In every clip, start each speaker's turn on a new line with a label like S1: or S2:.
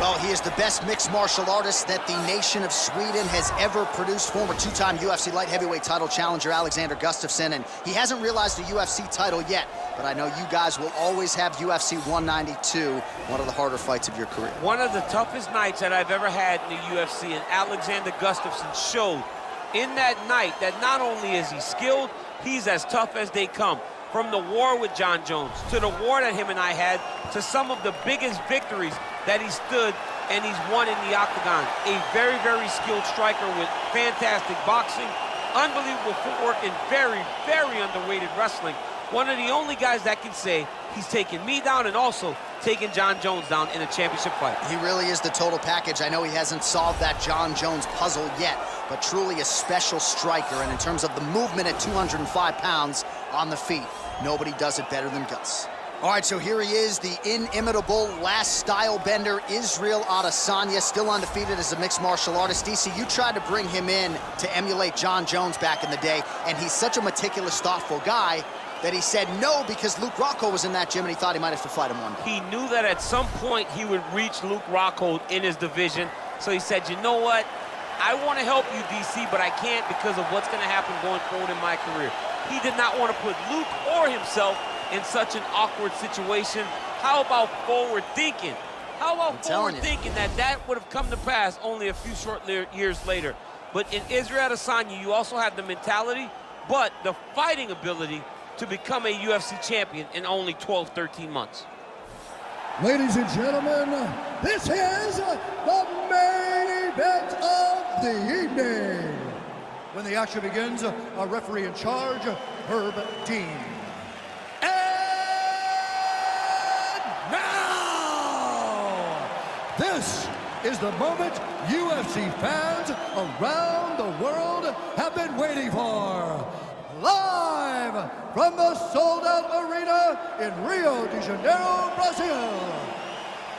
S1: Well, he is the best mixed martial artist that the nation of Sweden has ever produced. Former two-time UFC light heavyweight title challenger Alexander Gustafson, and he hasn't realized the UFC title yet, but I know you guys will always have UFC 192, one of the harder fights of your career.
S2: One of the toughest nights that I've ever had in the UFC, and Alexander Gustafson showed in that night that not only is he skilled, he's as tough as they come. From the war with John Jones, to the war that him and I had, to some of the biggest victories that he stood and he's won in the octagon. A very, very skilled striker with fantastic boxing, unbelievable footwork, and very, very underrated wrestling. One of the only guys that can say he's taken me down and also taken John Jones down in a championship fight.
S1: He really is the total package. I know he hasn't solved that John Jones puzzle yet, but truly a special striker. And in terms of the movement at 205 pounds on the feet, nobody does it better than Gus. All right, so here he is, the inimitable last style bender, Israel Adesanya, still undefeated as a mixed martial artist. DC, you tried to bring him in to emulate John Jones back in the day, and he's such a meticulous, thoughtful guy that he said no because Luke Rockhold was in that gym and he thought he might have to fight him one day.
S2: He knew that at some point he would reach Luke Rockhold in his division, so he said, you know what? I want to help you, DC, but I can't because of what's going to happen going forward in my career. He did not want to put Luke or himself in such an awkward situation. How about forward thinking? How about forward thinking that would have come to pass only a few short years later? But in Israel Adesanya, you also have the mentality, but the fighting ability to become a UFC champion in only 12, 13 months.
S3: Ladies and gentlemen, this is the main event of the evening. When the action begins, our referee in charge, Herb Dean. And now, this is the moment UFC fans around the world have been waiting for. Live from the sold-out arena in Rio de Janeiro, Brazil.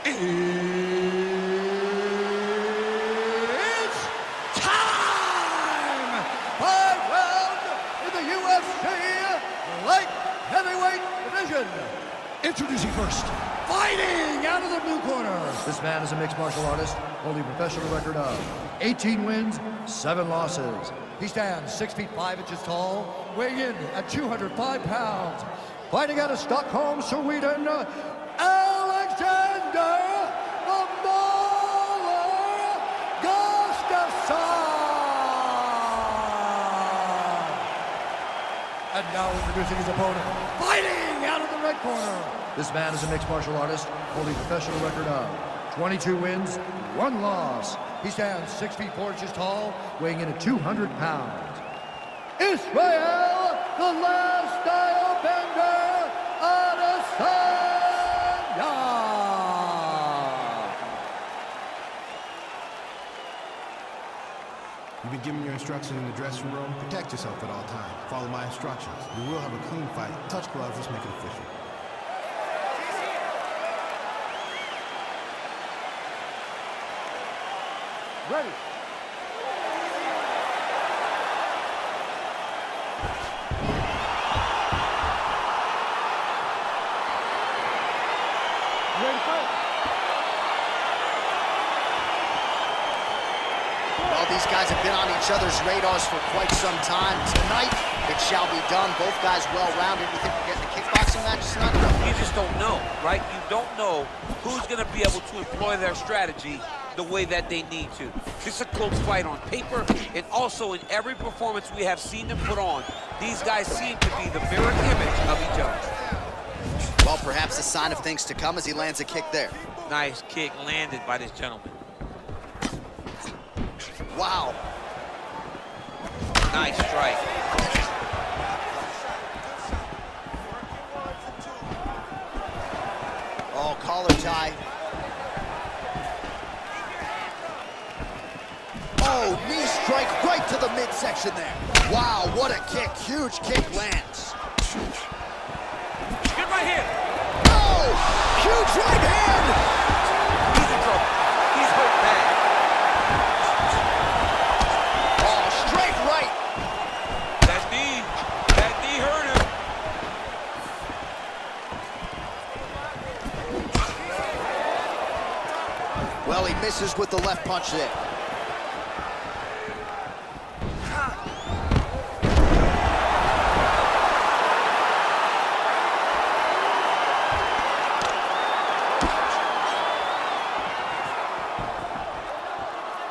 S3: It's time! 5 rounds in the UFC light heavyweight division. Introducing first, fighting out of the blue corner. This man is a mixed martial artist, holding a professional record of 18 wins, 7 losses. He stands 6 feet 5 inches tall, weighing in at 205 pounds. Fighting out of Stockholm, Sweden, Alexander the Mauler Gustafson. And now introducing his opponent, fighting out of the red corner. This man is a mixed martial artist, holding a professional record of 22 wins, 1 loss. He stands 6 feet 4 inches tall, weighing in at 200 pounds. Israel, the last style bender, Adesanya.
S4: You've been given your instructions in the dressing room. Protect yourself at all times. Follow my instructions. We will have a clean fight. Touch gloves, let's make it official.
S3: Ready. Ready to fight.
S1: Well, these guys have been on each other's radars for quite some time. Tonight, it shall be done. Both guys well-rounded. You think we're getting a kickboxing match tonight?
S2: You just don't know, right? You don't know who's going to be able to employ their strategy the way that they need to. It's a close fight on paper, and also in every performance we have seen them put on, these guys seem to be the mirror image of each other.
S1: Well, perhaps a sign of things to come as he lands a kick there.
S2: Nice kick landed by this gentleman.
S1: Wow.
S2: Nice strike.
S1: Oh, collar tie. Oh, knee strike right to the midsection there. Wow, what a kick. Huge kick lands.
S2: Good right hand.
S1: Oh, huge right hand.
S2: He's in trouble. He's hurt bad.
S1: Oh, straight right.
S2: That knee hurt him.
S1: Well, misses with the left punch there.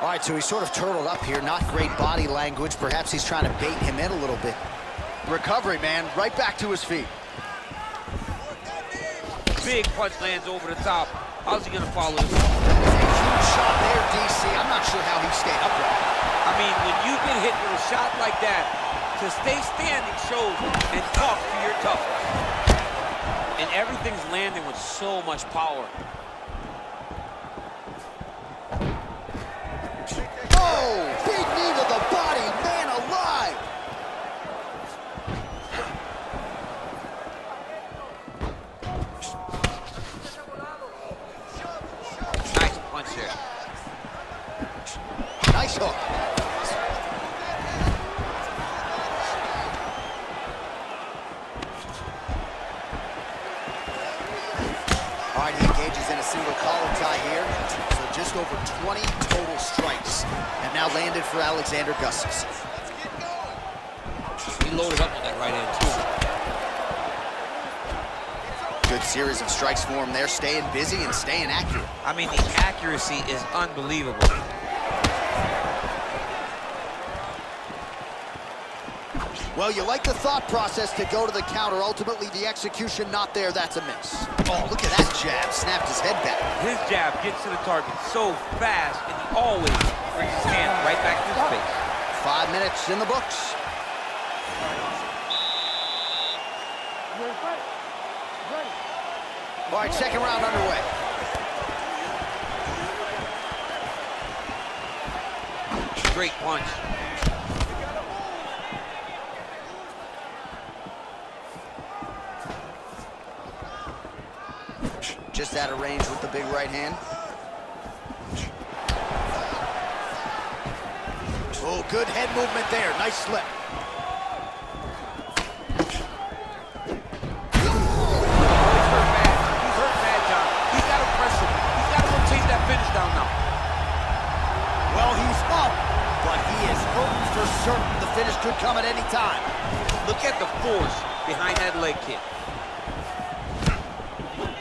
S1: All right, so he's sort of turtled up here. Not great body language. Perhaps he's trying to bait him in a little bit. Recovery, man. Right back to his feet.
S2: Big punch lands over the top. How's he going to follow this?
S1: Huge shot there, DC. I'm not sure how he stayed upright.
S2: I mean, when you get hit with a shot like that, to stay standing shows and talk to your toughness. And everything's landing with so much power.
S1: Oh, big knee to the body, man alive.
S2: Nice punch there.
S1: Nice hook. All right, he engages in a single collar tie here. So just over 20 total strikes have now landed for Alexander Gustafson.
S2: He loaded up on that right hand, too.
S1: Good series of strikes for him there, staying busy and staying accurate.
S2: I mean, the accuracy is unbelievable.
S1: Well, you like the thought process to go to the counter. Ultimately, the execution not there. That's a miss. Oh, look at that jab. Snapped his head back.
S2: His jab gets to the target so fast, and he always brings his hand right back to his face.
S1: 5 minutes in the books. All right, second round underway.
S2: Great punch.
S1: Just out of range with the big right hand. Oh, good head movement there. Nice slip. Well, he's up, but he is hurting for certain. The finish could come at any time.
S2: Look at the force behind that leg kick.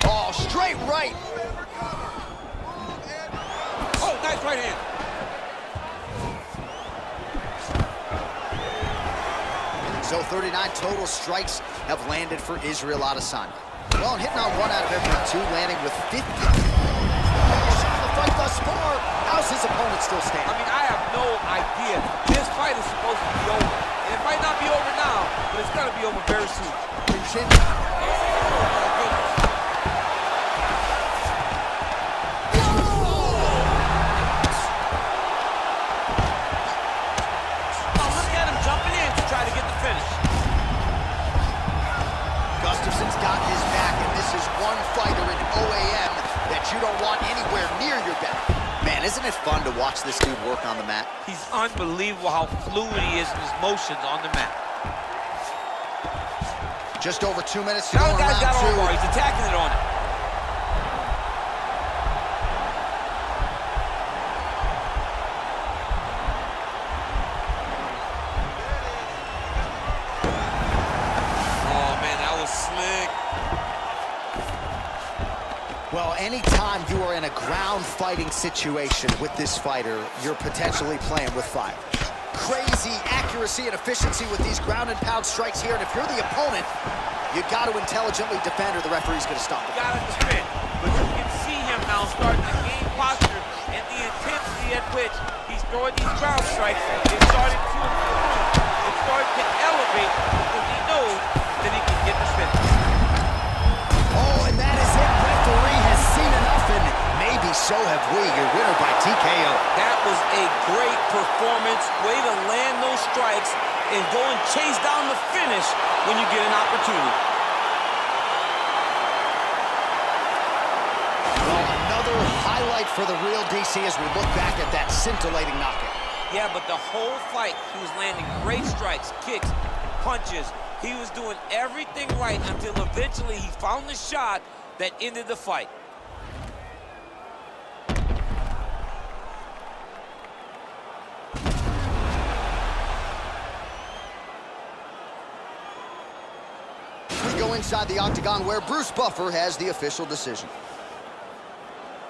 S1: Oh, straight right.
S2: Oh, nice right hand.
S1: So 39 total strikes have landed for Israel Adesanya. Well, and hitting on 1 out of every 2, landing with 50. The fight thus far. How's his opponent still standing?
S2: I mean, I have no idea. This fight is supposed to be over. And it might not be over now, but it's gonna be over very soon.
S1: Gustafson's got his back, and this is one fighter in OAM that you don't want anywhere near your back. Man, isn't it fun to watch this dude work on the mat?
S2: He's unbelievable how fluid he is in his motions on the mat.
S1: Just over 2 minutes to go
S2: Now
S1: in
S2: the guy's got
S1: round 2.
S2: armbar. He's attacking it on it.
S1: Well, anytime you are in a ground fighting situation with this fighter, you're potentially playing with fire. Crazy accuracy and efficiency with these ground and pound strikes here, and if you're the opponent, you got to intelligently defend or the referee's going to stop it.
S2: Got to defend, but you can see him now starting to gain posture and the intensity at which he's throwing these ground strikes is starting to improve. It's starting to elevate because he knows that he can get the finish.
S1: Oh, and that is it. Referee has seen enough, and maybe so have we. Your winner by TKO.
S2: That was a great performance. Way to land those strikes and go and chase down the finish when you get an opportunity.
S1: Well, another highlight for the real DC as we look back at that scintillating knockout.
S2: Yeah, but the whole fight, he was landing great strikes, kicks, punches. He was doing everything right until eventually he found the shot that ended the fight.
S1: go inside the octagon where Bruce Buffer has the official decision.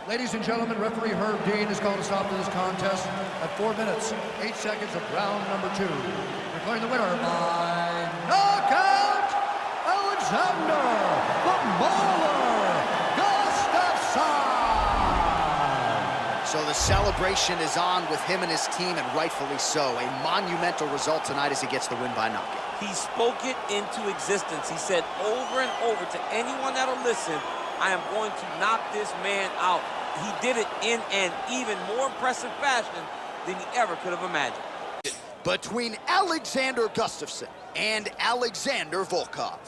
S3: Ladies and gentlemen, referee Herb Dean has called a stop to this contest at 4 minutes, 8 seconds of round number 2. Declaring the winner by knockout, Alexander the Mauler Gustafson.
S1: So the celebration is on with him and his team, and rightfully so. A monumental result tonight as he gets the win by knockout.
S2: He spoke it into existence. He said over and over to anyone that'll listen, I am going to knock this man out. He did it in an even more impressive fashion than he ever could have imagined.
S1: Between Alexander Gustafson and Alexander Volkov.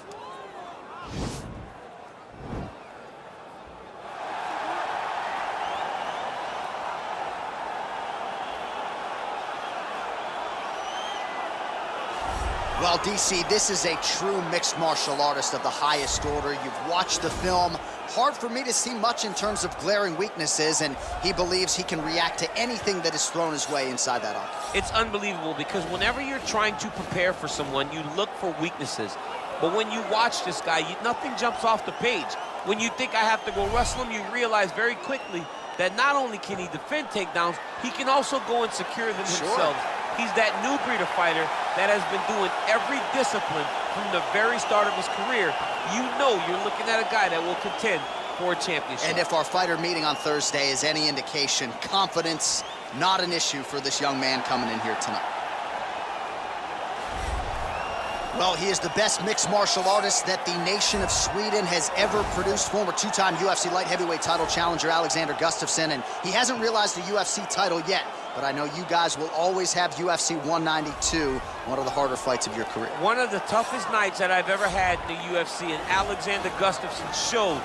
S1: Well, DC, this is a true mixed martial artist of the highest order. You've watched the film. Hard for me to see much in terms of glaring weaknesses, and he believes he can react to anything that is thrown his way inside that octagon.
S2: It's unbelievable because whenever you're trying to prepare for someone, you look for weaknesses. But when you watch this guy, nothing jumps off the page. When you think I have to go wrestle him, you realize very quickly that not only can he defend takedowns, he can also go and secure them himself. He's that new breed of fighter that has been doing every discipline from the very start of his career. You know you're looking at a guy that will contend for a championship.
S1: And if our fighter meeting on Thursday is any indication, confidence, not an issue for this young man coming in here tonight. Well, he is the best mixed martial artist that the nation of Sweden has ever produced. Former two-time UFC light heavyweight title challenger Alexander Gustafson, and he hasn't realized the UFC title yet. But I know you guys will always have UFC 192, one of the harder fights of your career.
S2: One of the toughest nights that I've ever had in the UFC, and Alexander Gustafson showed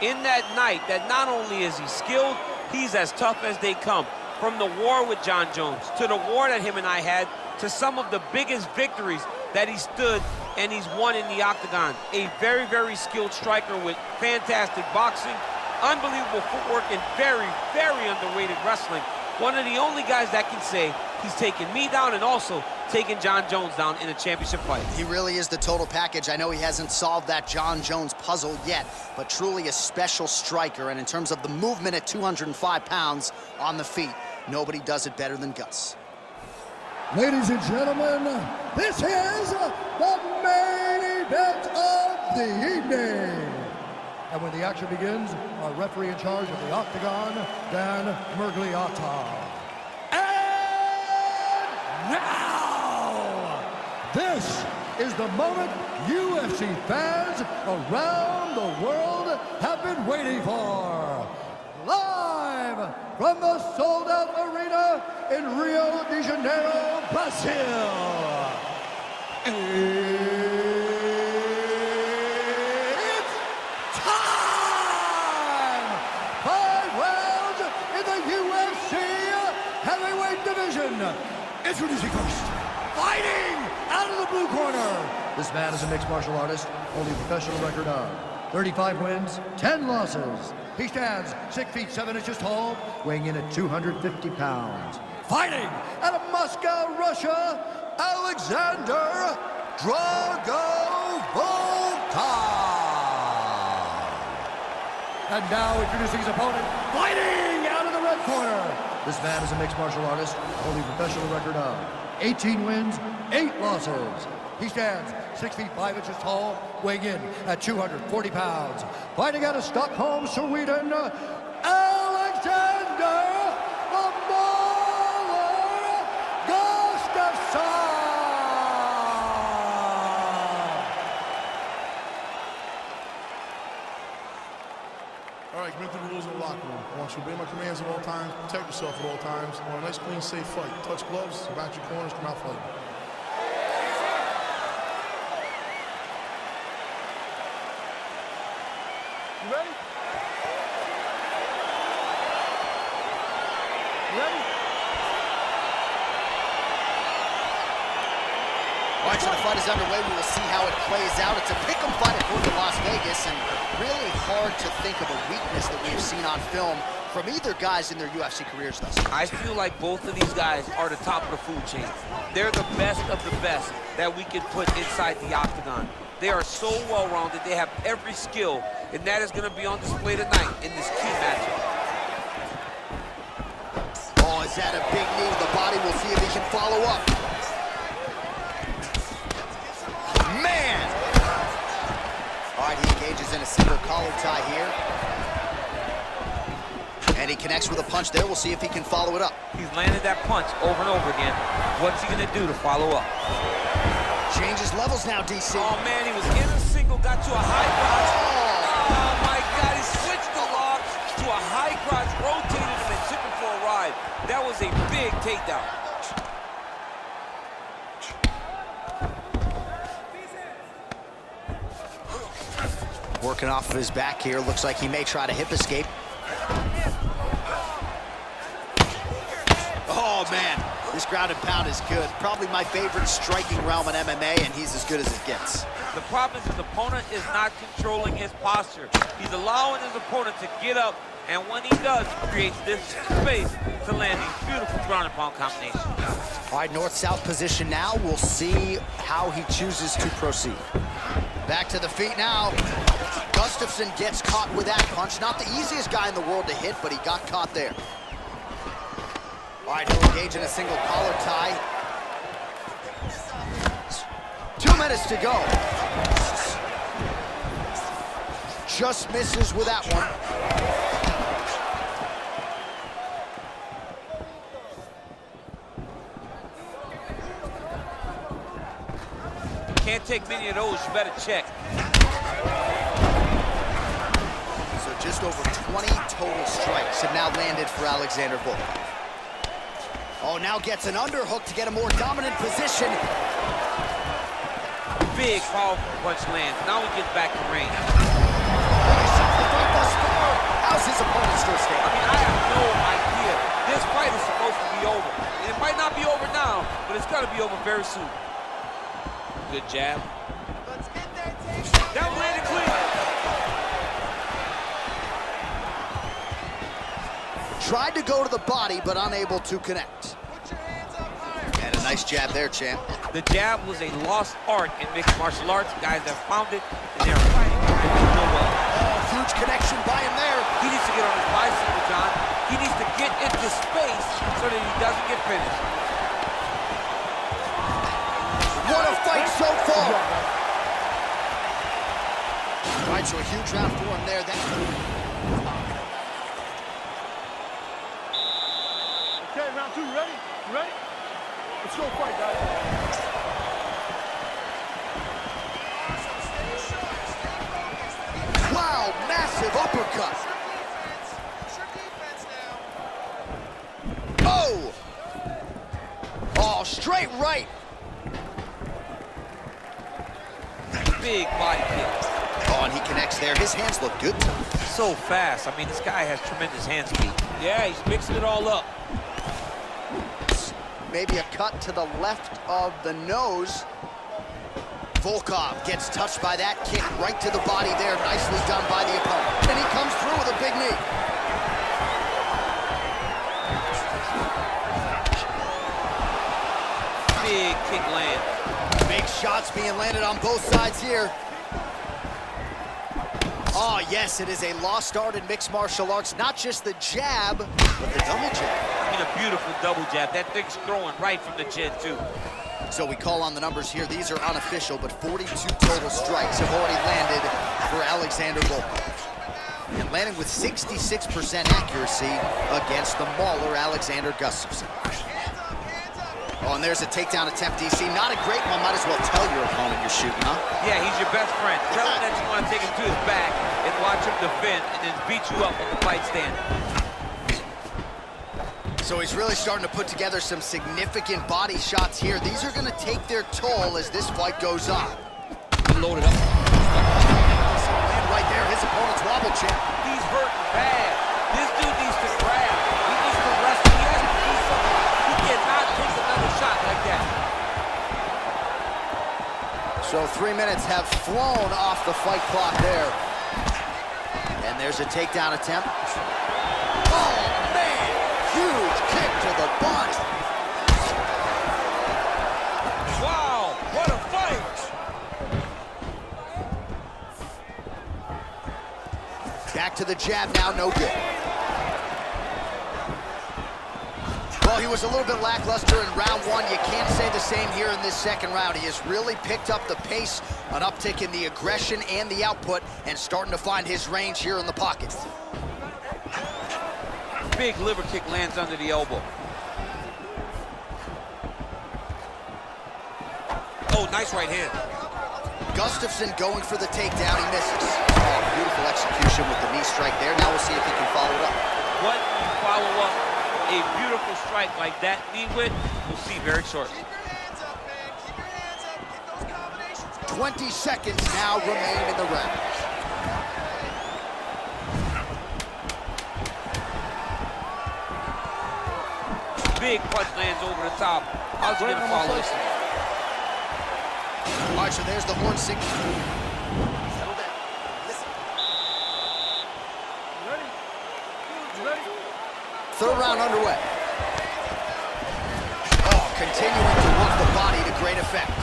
S2: in that night that not only is he skilled, he's as tough as they come. From the war with John Jones, to the war that him and I had, to some of the biggest victories that he stood and he's won in the octagon. A very, very skilled striker with fantastic boxing, unbelievable footwork, and very, very underrated wrestling. One of the only guys that can say he's taken me down and also taken John Jones down in a championship fight.
S1: He really is the total package. I know he hasn't solved that John Jones puzzle yet, but truly a special striker. And in terms of the movement at 205 pounds on the feet, nobody does it better than Gus.
S3: Ladies and gentlemen, this is the main event of the evening. And when the action begins, our referee in charge of the octagon, Dan Mergliata. And now, this is the moment UFC fans around the world have been waiting for. Live from the sold-out arena in Rio de Janeiro, Brazil. It's time! 5 rounds in the UFC heavyweight division. Introducing first, fighting out of the blue corner. This man is a mixed martial artist, holding a professional record of 35 wins, 10 losses. He stands 6 feet 7 inches tall, weighing in at 250 pounds. Fighting out of Moscow, Russia, Alexander Drago Volkov. And now introducing his opponent, fighting out of the red corner. This man is a mixed martial artist, holding a professional record of 18 wins, 8 losses. He stands 6 feet 5 inches tall, weighing in at 240 pounds. Fighting out of Stockholm, Sweden, Alexander the Mauler Gustafson.
S4: All right, commit to the rules of the locker room. I want you to obey my commands at all times, protect yourself at all times. I want a nice, clean, safe fight. Touch gloves, back your corners, come out fighting. You ready? You ready?
S1: All right, so the fight is underway. We will see how it plays out. It's a pick'em fight according to Las Vegas, and really hard to think of a weakness that we've seen on film from either guys in their UFC careers thus far.
S2: I feel like both of these guys are the top of the food chain. They're the best of the best that we could put inside the octagon. They are so well-rounded. They have every skill, and that is going to be on display tonight in this key matchup.
S1: Oh, is that a big knee to the body? We'll see if he can follow up. Man! All right, he engages in a single collar tie here. And he connects with a punch there. We'll see if he can follow it up.
S2: He's landed that punch over and over again. What's he going to do to follow up?
S1: Changes levels now, DC.
S2: Oh, man, he was in a single, got to a high cross. Oh, my God, he switched the lock to a high cross, rotated him and took him for a ride. That was a big takedown.
S1: Working off of his back here. Looks like he may try to hip escape. Oh, man. This ground and pound is good. Probably my favorite striking realm in MMA, and he's as good as it gets.
S2: The problem is his opponent is not controlling his posture. He's allowing his opponent to get up, and when he does, he creates this space to land these beautiful ground and pound combinations.
S1: All right, north-south position now. We'll see how he chooses to proceed. Back to the feet now. Gustafson gets caught with that punch. Not the easiest guy in the world to hit, but he got caught there. All right, he'll engage in a single collar tie. 2 minutes to go. Just misses with that one.
S2: Can't take many of those, you better check.
S1: So just over 20 total strikes have now landed for Alexander Volkov. Oh, now gets an underhook to get a more dominant position.
S2: Big, powerful punch lands. Now he gets back to range.
S1: How's his opponent still
S2: I
S1: standing?
S2: mean, I have no idea. This fight is supposed to be over. And it might not be over now, but it's going to be over very soon. Good jab. That landed clean.
S1: Tried to go to the body, but unable to connect. And a nice jab there, champ.
S2: The jab was a lost art in mixed martial arts. Guys have found it, and they're fighting so well.
S1: Oh, huge connection by him there.
S2: He needs to get on his bicycle, John. He needs to get into space so that he doesn't get finished.
S1: What a fight so far. All right, so a huge round for him there.
S3: Okay, round two, you ready? You ready? Let's go fight, guys.
S1: Wow, massive uppercut. Oh! Oh, straight right.
S2: Big body kick.
S1: Oh, and he connects there. His hands look good to him.
S2: So fast. I mean, this guy has tremendous hand speed. Yeah, he's mixing it all up.
S1: Maybe a cut to the left of the nose. Volkov gets touched by that kick right to the body there. Nicely done by the opponent. And he comes through with a big knee.
S2: Big kick land.
S1: Big shots being landed on both sides here. Oh, yes, it is a lost art in mixed martial arts. Not just the jab, but the double jab.
S2: I mean, a beautiful double jab. That thing's throwing right from the chin, too.
S1: So we call on the numbers here. These are unofficial, but 42 total strikes have already landed for Alexander Volkov. And landing with 66% accuracy against the mauler, Alexander Gustafson. Oh, and there's a takedown attempt, DC. Not a great one. Might as well tell your opponent you're shooting, huh?
S2: Yeah, he's your best friend. Tell him that you want to take him to his back and watch him defend and then beat you up on the fight stand.
S1: So he's really starting to put together some significant body shots here. These are going to take their toll as this fight goes on.
S2: Loaded up.
S1: And right there, his opponent's wobble champ.
S2: He's hurting bad. This dude needs to grab. He needs to wrestle. He has to do something. He cannot take another shot like that.
S1: So 3 minutes have flown off the fight clock there. And there's a takedown attempt. Oh, man! Huge kick to the body.
S2: Wow, what a fight!
S1: Back to the jab now, no good. Well, he was a little bit lackluster in round one. You can't say the same here in this second round. He has really picked up the pace, an uptick in the aggression and the output, and starting to find his range here in the pocket.
S2: Big liver kick lands under the elbow. Oh, nice right hand.
S1: Gustafson going for the takedown, he misses. Oh, beautiful execution with the knee strike there. Now we'll see if he can follow it up.
S2: What you follow up a beautiful strike like that knee with, we'll see very shortly.
S1: 20 seconds now remain in the round.
S2: Big punch lands over the top. How's he gonna follow this?
S1: All right, so there's the horn signal. Settle down. Listen.
S3: You ready?
S1: Third round underway. Oh, continuing to work the body to great effect.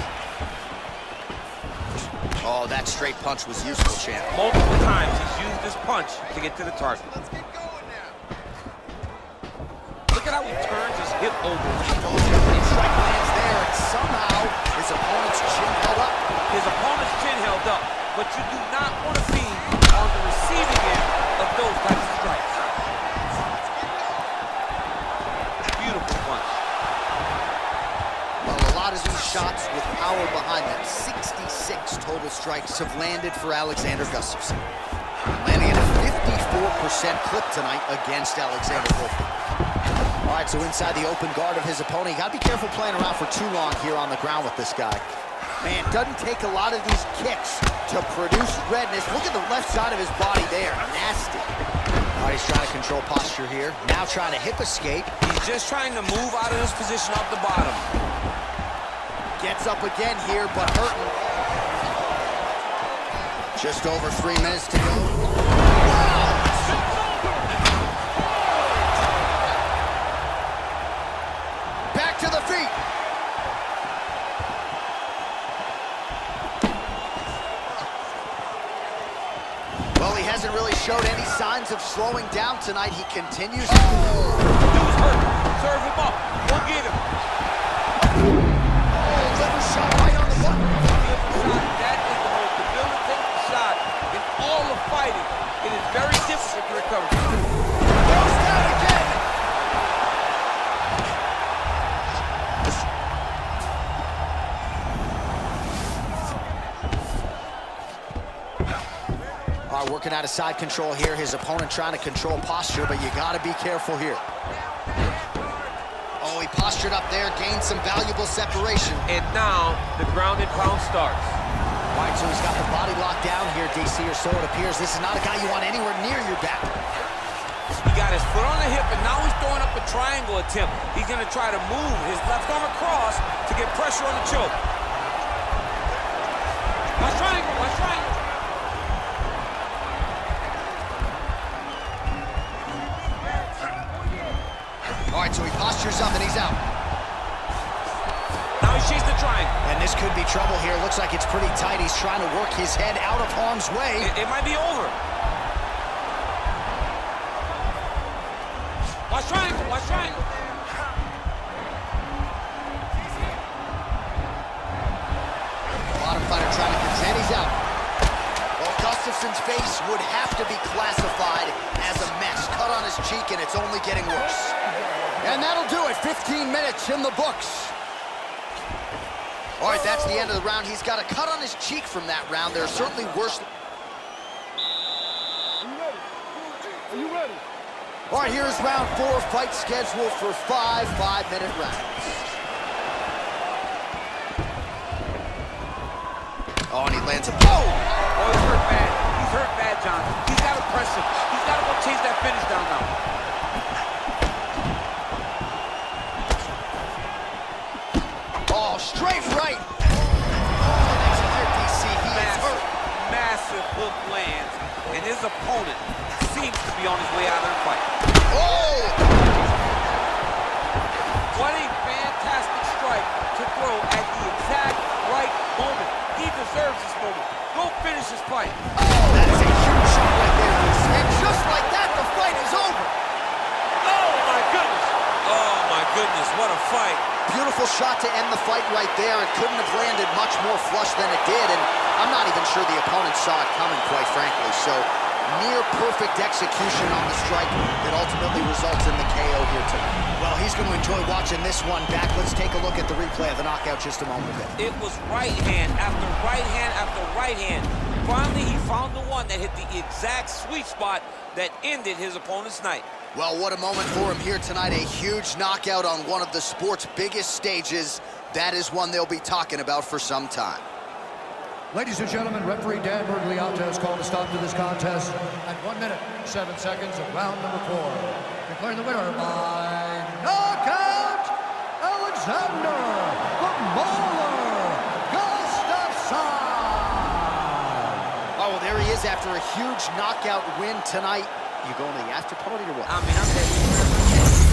S1: Oh, that straight punch was useful, champ.
S2: Multiple times he's used this punch to get to the target. Look at how he turns his hip over.
S1: His strike lands there, and somehow his opponent's chin held up.
S2: His opponent's chin held up, but you do not want to be on the receiving end of those types of strikes. Beautiful punch.
S1: Well, a lot of these shots with power behind them. 66 total strikes have landed for Alexander Gustafson. Landing at a 54% clip tonight against Alexander Volkov. All right, so inside the open guard of his opponent, you got to be careful playing around for too long here on the ground with this guy. Man, doesn't take a lot of these kicks to produce redness. Look at the left side of his body there. Nasty. All right, he's trying to control posture here. Now trying to hip escape.
S2: He's just trying to move out of this position off the bottom.
S1: Gets up again here, but hurting. Just over 3 minutes to go. Wow! Back to the feet. Well, he hasn't really showed any signs of slowing down tonight. He continues.
S2: Dude's hurt. Serve him up. We'll get him.
S1: Liver shot right on the button.
S2: That is the most debilitating shot in all of fighting. It is very difficult to recover.
S1: Goes down again. All right, working out of side control here. His opponent trying to control posture, but you got to be careful here. Oh, he postured up there, gained some valuable separation.
S2: And now the ground and pound starts.
S1: All right, so he's got the body locked down here, DC, or so it appears. This is not a guy you want anywhere near your back.
S2: He got his foot on the hip, and now he's throwing up a triangle attempt. He's going to try to move his left arm across to get pressure on the choke. Watch triangle, watch triangle.
S1: All right, so he postures up and he's out.
S2: Now he shakes the triangle.
S1: And this could be trouble here. Looks like it's pretty tight. He's trying to work his head out of harm's way.
S2: It might be over. Watch triangle, watch triangle.
S1: Bottom fighter trying to contend. He's out. Well, Gustafson's face would have to be classified as a mess. Cut on his cheek, and it's only getting worse. And that'll do it. 15 minutes in the books. All right, that's the end of the round. He's got a cut on his cheek from that round. There's certainly worse.
S3: Are you ready?
S1: All right, here's round 4. Fight scheduled for 5 5-minute rounds. Oh, and he lands a...
S2: Oh, he's hurt bad. He's hurt bad, John. He's got to press him. He's got to go chase that finish down now.
S1: Straight right. Oh, that's a hit, DC. He is hurt.
S2: Massive hook lands, and his opponent seems to be on his way out of the fight.
S1: Oh!
S2: What a fantastic strike to throw at the exact right moment. He deserves this moment. Go finish this fight.
S1: Oh, that is a huge shot right there. fight is over.
S2: Oh, my goodness. Oh, my goodness, what a fight.
S1: Beautiful shot to end the fight right there. It couldn't have landed much more flush than it did, and I'm not even sure the opponent saw it coming, quite frankly. So, near perfect execution on the strike that ultimately results in the KO here tonight. Well, he's going to enjoy watching this one back. Let's take a look at the replay of the knockout just a moment ago.
S2: It was right hand after right hand after right hand. Finally, he found the one that hit the exact sweet spot that ended his opponent's night.
S1: Well, what a moment for him here tonight. A huge knockout on one of the sport's biggest stages. That is one they'll be talking about for some time.
S3: Ladies and gentlemen, referee Dan Bergliata has called a stop to this contest at 1 minute, 7 seconds of round number 4. Declaring the winner by knockout, Alexander the Mauler Gustafson.
S1: Oh, well, there he is after a huge knockout win tonight. You going to the after party or what?
S2: I mean, I'm ready.